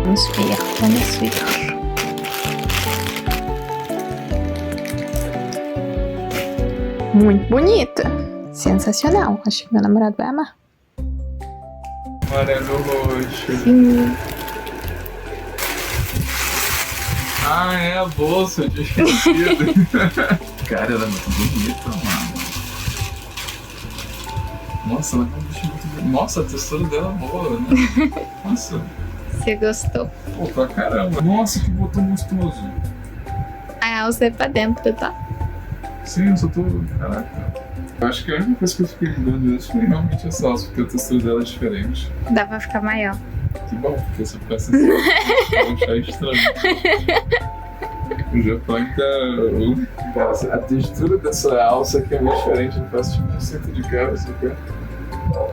Vamos ver, vamos ver. Muito bonita. Sensacional. Acho que meu namorado vai amar. Amarelo roxo. Sim. Ah, é a bolsa, eu tinha esquecido. Cara, ela é muito bonita, mano. Nossa, ela é um bicho muito bonito. Nossa, a textura dela é boa, né? Nossa, Você gostou? pô, pra caramba. Nossa, que botão gostoso. A alça é pra dentro, tá? Sim, eu só tô. Caraca. Eu acho que a única coisa que eu fiquei mudando isso foi realmente essa alça, porque a textura dela é diferente. Dá pra ficar maior. Que bom, porque se eu ficasse assim, eu ia achar estranho. O Japão ainda. Cara, a textura dessa alça aqui é muito diferente, não faz tipo um centro de carro, assim, cara.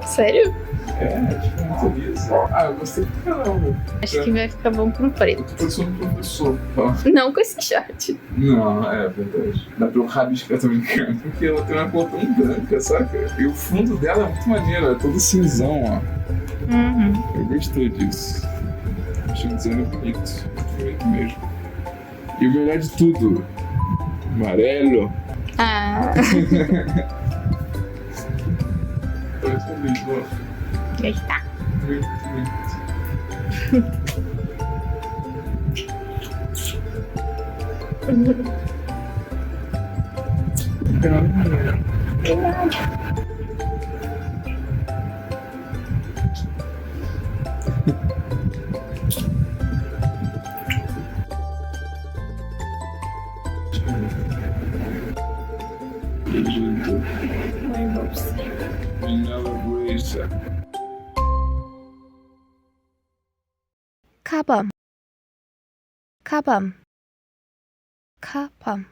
Sério? É, tipo, muito liso. Ah, eu gostei pra caramba. Acho que vai ficar bom com preto. Eu tô parecendo um professor, tá? Não com esse short. Não, é verdade. Dá pra eu rabiscar, tô brincando. Porque ela tem uma cor tão branca, saca? E o fundo dela é muito maneiro, é todo cinzão, ó. Uhum. Eu gostei disso. Achei um design bonito. Bonito mesmo. E o melhor de tudo, amarelo. Ah, Parece um bicho, ó. aí tá. Muito, muito. Mãe, bolsa. 카밤 카밤 카밤